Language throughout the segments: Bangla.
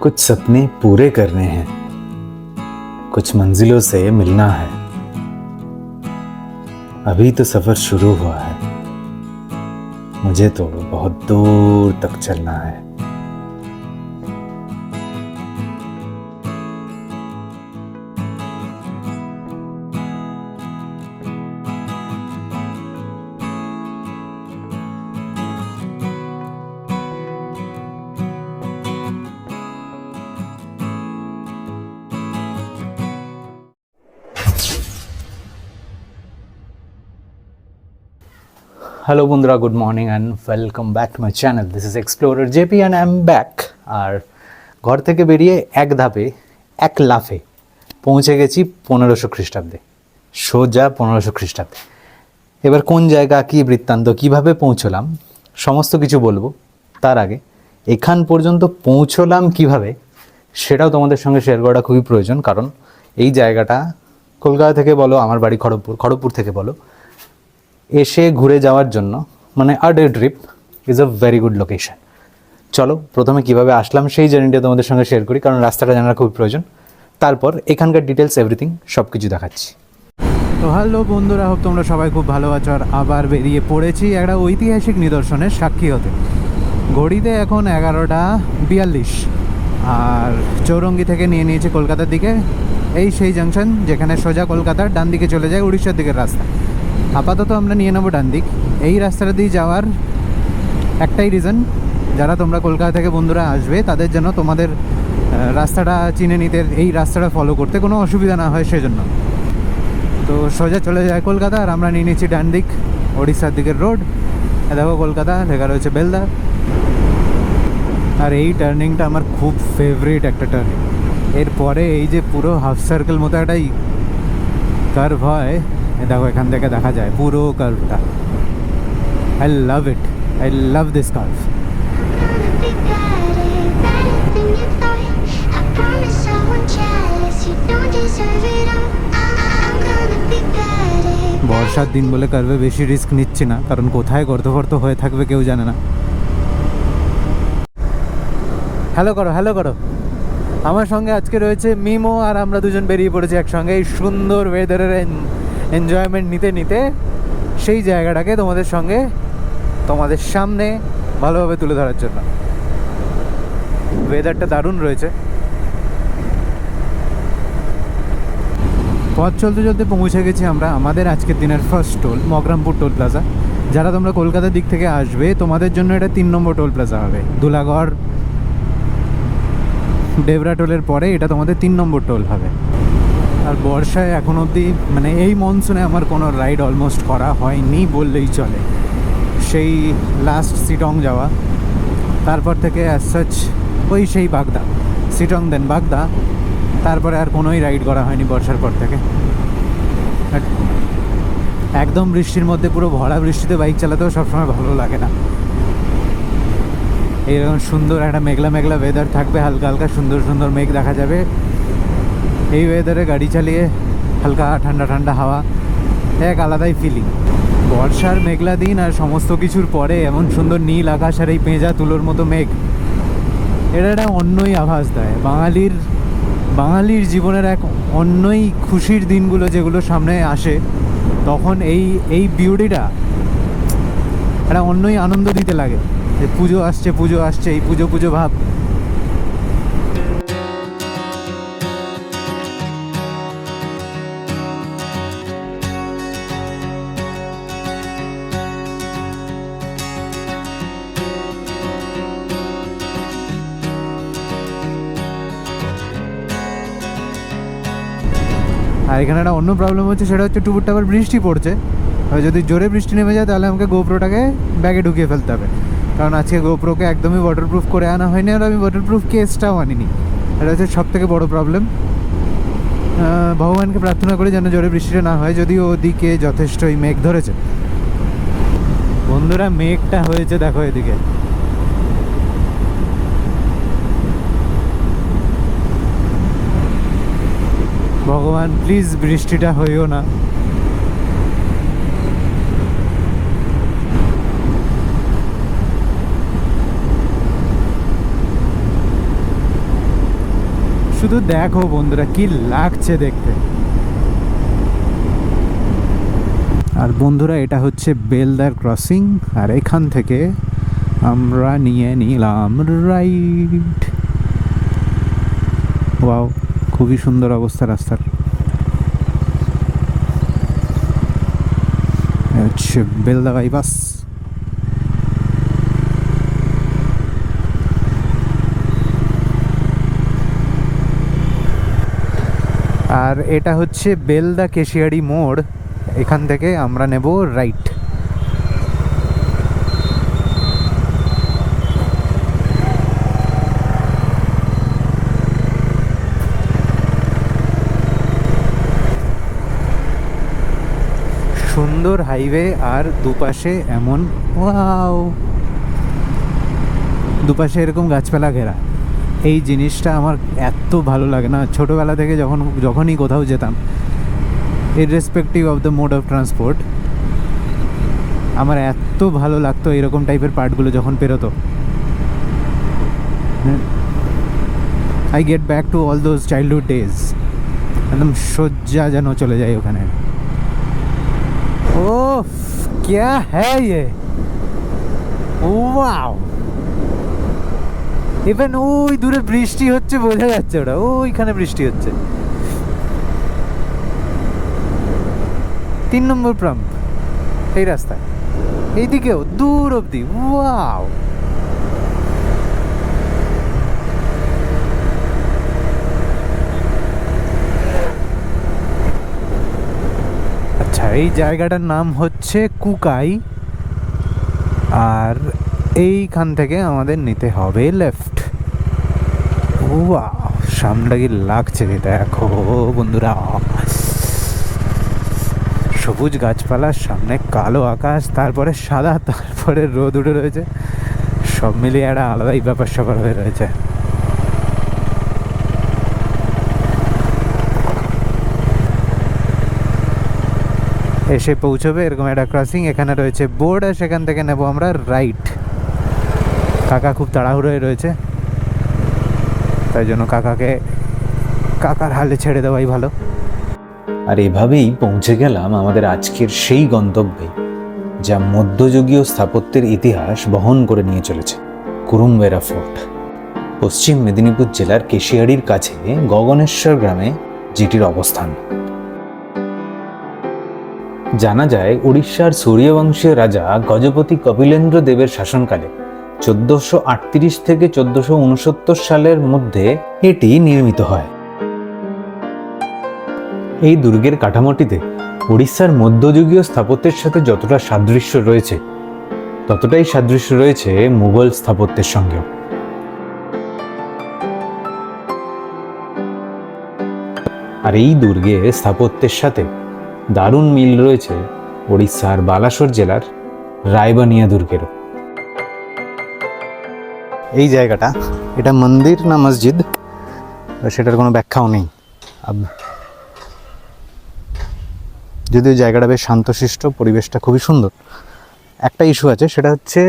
कुछ सपने पूरे करने हैं, कुछ मंजिलों से मिलना है। अभी तो सफर शुरू हुआ है, मुझे तो बहुत दूर तक चलना है। হ্যালো বন্ধুরা, good morning and welcome back to my channel. This is explorer JP and I am back. আর ঘর থেকে বেরিয়ে এক ধাপে এক লাফে পৌঁছে গেছি 1500 খ্রিস্টাব্দে, সোজা 1500 খ্রিস্টাব্দে। এবার কোন জায়গা, কী বৃত্তান্ত, কীভাবে পৌঁছলাম সমস্ত কিছু বলবো। তার আগে এখান পর্যন্ত পৌঁছলাম কিভাবে সেটাও তোমাদের সঙ্গে শেয়ার করাটা খুবই প্রয়োজন। কারণ এই জায়গাটা কলকাতা থেকে বলো, আমার বাড়ি খড়গপুর থেকে বলো, এসে ঘুরে যাওয়ার জন্য মানে a day trip is a very good location. চলো প্রথমে কিভাবে আসলাম সেই জার্নিটা তোমাদের সঙ্গে শেয়ার করি, কারণ রাস্তাটা জানার খুব প্রয়োজন। তারপর এখানকার ডিটেলস এভরিথিং সব কিছু দেখাচ্ছি। তো হ্যালো বন্ধুরা, হোপ তোমরা সবাই খুব ভালো আছো। আর আবার বেরিয়ে পড়েছি একটা ঐতিহাসিক নিদর্শনের সাক্ষী হতে। ঘড়িতে এখন 11:42 আর চৌরঙ্গি থেকে নিয়ে নিয়েছে কলকাতার দিকে। এই সেই জাংশন যেখানে সোজা কলকাতার ডান দিকে চলে যায় উড়িষ্যার দিকের রাস্তা। আপাতত আমরা নিয়ে নেবো ডান দিক। এই রাস্তাটা দিয়ে যাওয়ার একটাই রিজন, যারা তোমরা কলকাতা থেকে বন্ধুরা আসবে তাদের জন্য তোমাদের রাস্তাটা চিনে নিতে, এই রাস্তাটা ফলো করতে কোনো অসুবিধা না হয় সেজন্য। তো সোজা চলে যায় কলকাতা আর আমরা নিয়ে নিচ্ছি ডান দিক ওড়িশার দিকের রোড। দেখো কলকাতা লেখা রয়েছে বেলদা। আর এই টার্নিংটা আমার খুব ফেভারিট একটা টার্নিং। এরপরে এই যে পুরো হাফ সার্কেল মতো একটাই কার্ভ হয়, দেখো এখান থেকে দেখা যায় পুরো কার্ভটা। I love it, I love this curve. বর্ষার দিন বলে কার্ভে বেশি রিস্ক নিচ্ছি না, কারণ কোথায় গর্ত হয়ে থাকবে কেউ জানে না। হ্যালো করো। আমার সঙ্গে আজকে রয়েছে মিমো, আর আমরা দুজন বেরিয়ে পড়েছি একসঙ্গে এই সুন্দর ওয়েদারের এনজয়মেন্ট নিতে নিতে সেই জায়গাটাকে তোমাদের সামনে ভালোভাবে তুলে ধরার জন্য। ওয়েদারটা দারুণ রয়েছে। পথ চলতে চলতে পৌঁছে গেছি আমরা আমাদের আজকের দিনের ফার্স্ট টোল, মগরামপুর টোল প্লাজা। যারা তোমরা কলকাতার দিক থেকে আসবে তোমাদের জন্য এটা 3 নম্বর টোল প্লাজা হবে। দুলাগড় ডেবরা টোলের পরে এটা তোমাদের 3 নম্বর টোল হবে। আর বর্ষায় এখন অবধি মানে এই মনসুনে আমার কোনো রাইড অলমোস্ট করা হয়নি বললেই চলে। সেই লাস্ট সিটং যাওয়া, তারপর থেকে অ্যাজ সাচ ওই সেই বাগদা, সিটং দেন বাগদা, তারপরে আর কোনোই রাইড করা হয়নি বর্ষার পর থেকে। একদম বৃষ্টির মধ্যে, পুরো ভরা বৃষ্টিতে বাইক চালাতেও সবসময় ভালো লাগে না। এইরকম সুন্দর একটা মেঘলা ওয়েদার থাকবে, হালকা হালকা সুন্দর মেঘ দেখা যাবে। এই ওয়েদারে গাড়ি চালিয়ে হালকা ঠান্ডা হাওয়া, এক আলাদাই ফিলিং। বর্ষার মেঘলা দিন আর সমস্ত কিছুর পরে এমন সুন্দর নীল আকাশ আর এই পেঁজা তুলোর মতো মেঘ, এটা একটা অন্যই আভাস দেয়। বাঙালির জীবনের এক অন্যই খুশির দিনগুলো যেগুলো সামনে আসে, তখন এই বিউটিটা একটা অন্যই আনন্দ দিতে লাগে। যে পুজো আসছে, এই পুজো ভাব। আর এখানে একটা অন্য প্রবলেম হচ্ছে, সেটা হচ্ছে টুকুরটা আবার বৃষ্টি পড়ছে। যদি জোরে বৃষ্টি নেমে যায় তাহলে আমাকে গোপ্রোটাকে ব্যাগে ঢুকিয়ে ফেলতে হবে, কারণ আজকে গোপ্রোকে একদমই ওয়াটারপ্রুফ করে আনা হয়নি, আর আমি ওয়াটারপ্রুফ কেসটাও আনিনি। এটা হচ্ছে সবথেকে বড় প্রবলেম। ভগবানকে প্রার্থনা করি যেন জোরে বৃষ্টিটা না হয়, যদিও ওদিকে যথেষ্টই মেঘ ধরেছে। বন্ধুরা মেঘটা হয়েছে দেখো এদিকে, ভগবান প্লিজ বৃষ্টিটা হইও না। শুধু দেখো বন্ধুরা কি লাগছে দেখতে। আর বন্ধুরা এটা হচ্ছে বেলদার ক্রসিং, আর এখান থেকে আমরা নিয়ে নিলাম রাইট। ওয়াও, খুবই সুন্দর অবস্থা রাস্তার। হচ্ছে বেলদা বাইপাস। আর এটা হচ্ছে বেলদা কেশিয়াড়ি মোড়, এখান থেকে আমরা নেব রাইট। সুন্দর হাইওয়ে, আর দুপাশে এমন ওয়াও, দুপাশে এরকম গাছপালা ঘেরা। এই জিনিসটা আমার এত ভালো লাগে না, ছোটোবেলা থেকে যখনই কোথাও যেতাম, irrespective of the mode of transport, আমার এত ভালো লাগতো এরকম টাইপের পার্টগুলো যখন পেরোতো। I get back to all those childhood days. একদম সজ্জা যেন চলে যায় ওখানে। ওফ, ক্যা হ্যায় ইয়ে, ওয়াও। ইভেন ওই দূরে বৃষ্টি হচ্ছে, বোঝা যাচ্ছে ওটা ওইখানে বৃষ্টি হচ্ছে। 3 নম্বর পাম্প এই রাস্তায়, এইদিকেও দূর অবধি, ওয়াও। আচ্ছা, এই জায়গাটার নাম হচ্ছে কুকাই, আর এইখান থেকে আমাদের নিতে হবে লেফট। ওয়াও, সামনে কি লাগছে দেখো বন্ধুরা, সবুজ গাছপালার সামনে কালো আকাশ, তারপরে সাদা, তারপরে রোদ উঠে রয়েছে, সব মিলিয়ে একটা আলাদাই ব্যাপার স্যাপার হয়ে রয়েছে। এসে পৌঁছবে এরকম একটা ক্রসিং, এখানে রয়েছে বোর্ড, আর সেখান থেকে নেব আমরা রাইট। কাকা খুব তাড়াহুড়োয় রয়েছে, তাই জন্য কাকার হালে ছেড়ে দেওয়াই ভালো। আর এভাবেই পৌঁছে গেলাম আমাদের আজকের সেই গন্তব্যে, যা মধ্যযুগীয় স্থাপত্যের ইতিহাস বহন করে নিয়ে চলেছে, কুরুমবেড়া ফোর্ট। পশ্চিম মেদিনীপুর জেলার কেশিয়াড়ির কাছে গগনেশ্বর গ্রামে যেটির অবস্থান। জানা যায় উড়িষ্যার সূর্যবংশীয় রাজা গজপতি কপিলেন্দ্র দেবের শাসনকালে 1438 থেকে 1469 সালের মধ্যে এটি নির্মিত হয়। এই দুর্গের কাঠামোটিতে উড়িষ্যার মধ্যযুগীয় স্থাপত্যের সাথে যতটা সাদৃশ্য রয়েছে, ততটাই সাদৃশ্য রয়েছে মুঘল স্থাপত্যের সঙ্গেও। আর এই দুর্গের স্থাপত্যের সাথে দারুণ মিল রয়েছে উড়িষ্যার বালাসোর জেলার রায়বানিয়া দুর্গেরও। এই জায়গাটা, এটা মন্দির না মসজিদ সেটার কোনো ব্যাখ্যাও নেই। যদিও জায়গাটা বেশ শান্তশিষ্ট, পরিবেশটা খুবই সুন্দর। একটা ইস্যু আছে, সেটা হচ্ছে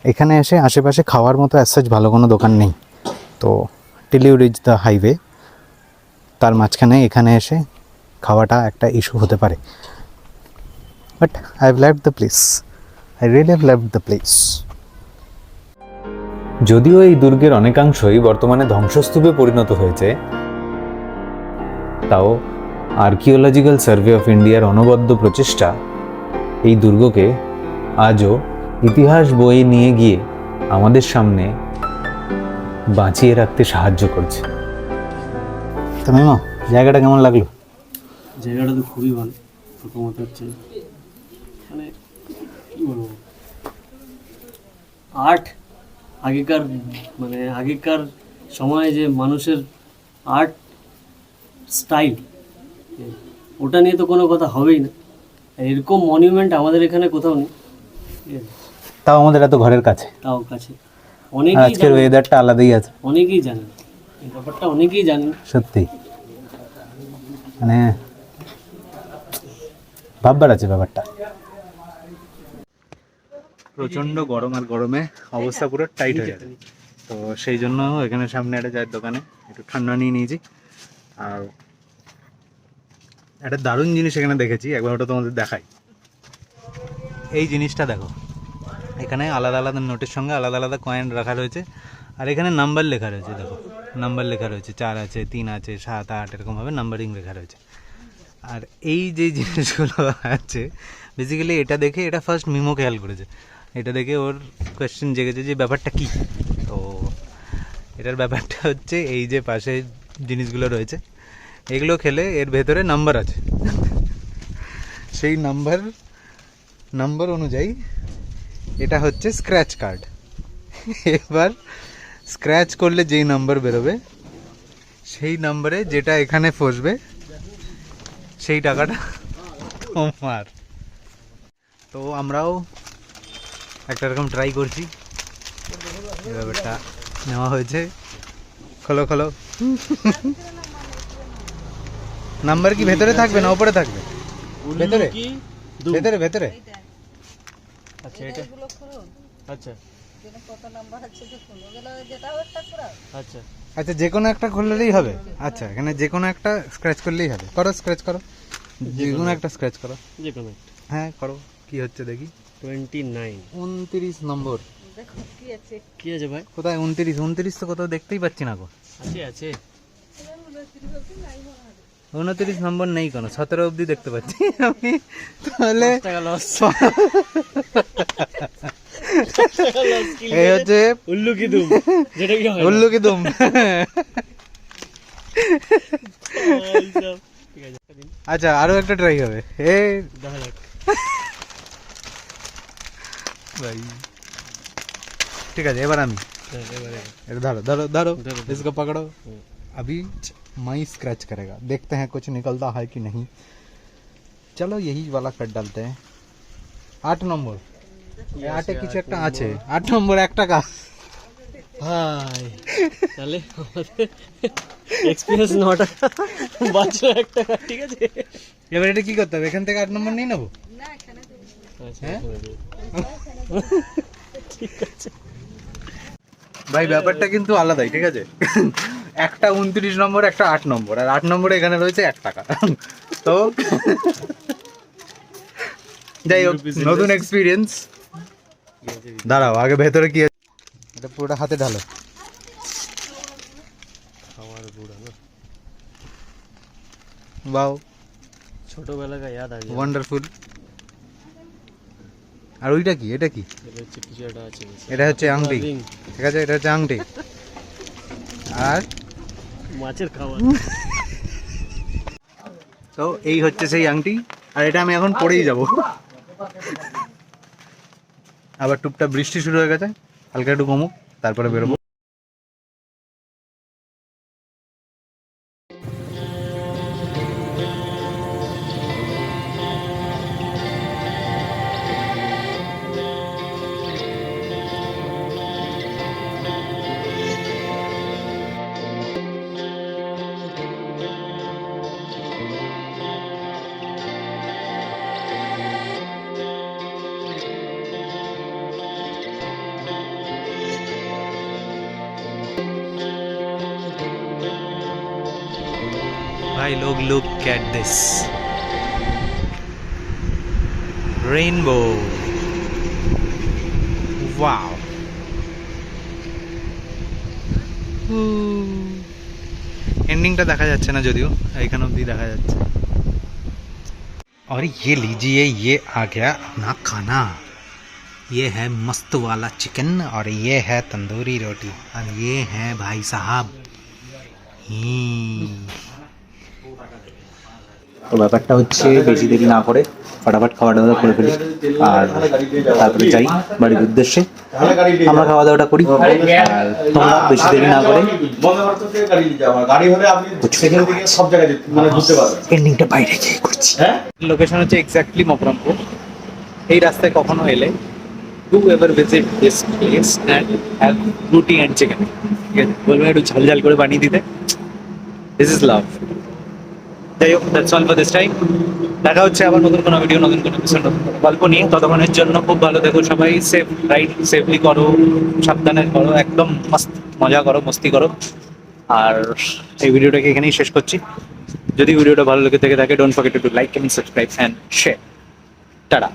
এখানে এসে আশেপাশে খাওয়ার মতো অ্যাজ ভালো কোনো দোকান নেই। তো till you reach the highway, তার মাঝখানে এখানে এসে খাওয়াটা একটা ইস্যু হতে পারে। But I have loved the place, I really have loved the place. যদিও এই দুর্গের অনেকাংশই বর্তমানে ধ্বংসস্তূপে পরিণত হয়েছে, তাও আর্কিওলজিক্যাল সার্ভে অফ ইন্ডিয়ার অনবদ্য প্রচেষ্টা এই দুর্গকে আজও ইতিহাস বয়ে নিয়ে গিয়ে আমাদের সামনে বাঁচিয়ে রাখতে সাহায্য করছে। তো মিমা, জায়গাটা কেমন লাগলো? জায়গাটা তো খুবই ভালো। প্রথমত হচ্ছে মানে কী বলবো, আর্ট আগেকার সময়ে যে মানুষের আর্ট স্টাইল, ওটা নিয়ে তো কোনো কথা হবেই না। এরকম মনিউমেন্ট আমাদের এখানে কোথাও নেই, তাও আমাদের এত ঘরের কাছে, তাও কাছে। অনেকেই আজকের ওয়েদারটা আলাদাই আছে, অনেকেই জানেন এই ব্যাপারটা, অনেকেই জানেন সত্যি। মানে ভাববার আছে ব্যাপারটা। প্রচন্ড গরম, আর গরমে অবস্থা পুরো টাইট হয়ে গেছে। তো সেই জন্য এখানে সামনে একটা চায়ের দোকানে একটু ঠান্ডা নিয়ে নিয়েছি। আর একটা দারুণ জিনিস এখানে দেখেছি, একবার ওটা তোমাদের দেখাই। এই জিনিসটা দেখো, এখানে আলাদা আলাদা নোটের সঙ্গে আলাদা আলাদা কয়েন রাখা রয়েছে, আর এখানে নাম্বার লেখা রয়েছে। দেখো নাম্বার লেখা রয়েছে, 4 আছে, 3 আছে, 7, 8 এরকমভাবে নাম্বারিং লেখা রয়েছে। আর এই যে জিনিসগুলো আছে বেসিক্যালি এটা দেখে, এটা ফার্স্ট মিমো খেয়াল করেছে, এটা দেখে ওর কোয়েশ্চেন জেগেছে যে ব্যাপারটা কী। তো এটার ব্যাপারটা হচ্ছে এই যে পাশে জিনিসগুলো রয়েছে, এগুলো খেলে এর ভেতরে নাম্বার আছে, সেই নাম্বার অনুযায়ী এটা হচ্ছে স্ক্র্যাচ কার্ড। এবার স্ক্র্যাচ করলে যেই নাম্বার বেরোবে, সেই নাম্বারে যেটা এখানে ফসবে সেই টাকাটা তোমার। তো আমরাও একটা রকম ট্রাই করছি, এই ব্যাপারটা নেওয়া হয়েছে। খোলো খোলো। নাম্বার কি ভেতরে থাকবে না উপরে থাকবে? ভেতরে ভেতরে ভেতরে। আচ্ছা এটা আচ্ছা আচ্ছা আচ্ছা, যে কোনো একটা খুললেই হবে। আচ্ছা, এখানে যে কোনো একটা স্ক্র্যাচ করলেই হবে। করো, স্ক্র্যাচ করো, যে কোনো একটা স্ক্র্যাচ করো, যে কোনো একটা। হ্যাঁ করো, কি হচ্ছে দেখি। 29 29 নম্বর। কি আছে ভাই? কোথায় 29 তো কোথাও দেখতেই পাচ্ছি না গো। আছে আছে 29 নম্বর নেই কোনো, 17 অবধি দেখতে পাচ্ছি আমি। তাহলে টাকা লস। এই হচ্ছে উল্লু কি দুম, যেটা কি হয় উল্লু কি দুম। ঠিক আছে দিন আচ্ছা, আরো একটা ট্রাই হবে। এই দেখা যাক ভাই, ঠিক আছে এবার আমি এবারে এটা धरो धरो धरो धरो। इसको पकड़ो। अभी मैं स्क्रैच करेगा, देखते हैं कुछ निकलता है कि नहीं। चलो यही वाला कर डालते हैं। 8 নম্বর। এই 8 এ কিছু একটা আছে। 8 নম্বর 1 টাকা। ভাই তাহলে আমাদের এক্সপেরিয়েন্স 9 টাকা বাঁচলো 1 টাকা। ঠিক আছে, এবার এটা কি করতে হবে? এখান থেকে 8 নম্বর নিয়ে নেবো? আচ্ছা হ্যাঁ? ঠিক আছে ভাই ব্যাপারটা কিন্তু আলাদাই, ঠিক আছে। একটা 29 নম্বর, একটা 8 নম্বর, আর 8 নম্বরে এখানে রয়েছে 1 টাকা। তো যাই হোক, নতুন এক্সপিরিয়েন্স। দাঁড়াও, আগে ভেতরে কি আছে এটা পুরোটা হাতে ঢালো। খাওয়ার বুড়া না, বাও, ছোটবেলা কা याद आ गया। ওয়ান্ডারফুল। আর ওইটা কি? এটা কি? এটা হচ্ছে কিছু একটা আছে, এটা হচ্ছে আংটি, ring, ঠিক আছে, এটা হচ্ছে আংটি। আর মাছের খাবার। তো এই হচ্ছে সেই আংটি, আর এটা আমি এখন পরেই যাব। আবার টুকটাক বৃষ্টি শুরু হয়ে গেছে, হালকা একটু কমুক তারপরে বেরোবো। भाई लोग look at this rainbow, wow. एंडिंगটা দেখা যাচ্ছে না যদিও, এখান অবধি দেখা যাচ্ছে। और ये लीजिए, ये आ गया अपना खाना। ये है मस्त वाला चिकन, और ये है तंदूरी रोटी, और ये है भाई साहब। তো ব্যাপারটা হচ্ছে বেশি দেরি না করে ফটাফট খাওয়া দাওয়া করে ফেলি, আর তারপরে যাই বাড়ির উদ্দেশ্যে। আমরা খাওয়া দাওয়াটা করি, আর তোমরা বেশি দেরি না করে এন্ডিংটা বাইরে গিয়ে করছি। লোকেশন হচ্ছে এক্স্যাক্টলি মকরমপুর। এই রাস্তায় কখনো এলে do ever visit this place and have রুটি অ্যান্ড চিকেন। ঠিক আছে, বলবেন একটু ঝাল ঝাল করে বানিয়ে দিতে। This is love. যাই হোক, that's all for this time. দেখা হচ্ছে আবার নতুন কোনো ভিডিও, নতুন কোনো এপিসোড, নতুন কোনো গল্প নিয়ে। ততক্ষণের জন্য খুব ভালো থেকো সবাই, সেফ রাইড, সেফলি করো, সাবধানে করো, একদম মস্ত মজা করো, মস্তি করো। আর এই ভিডিওটাকে এখানেই শেষ করছি। যদি ভিডিওটা ভালো লেগে থেকে থাকে, don't forget to like, comment, subscribe and share. Tata.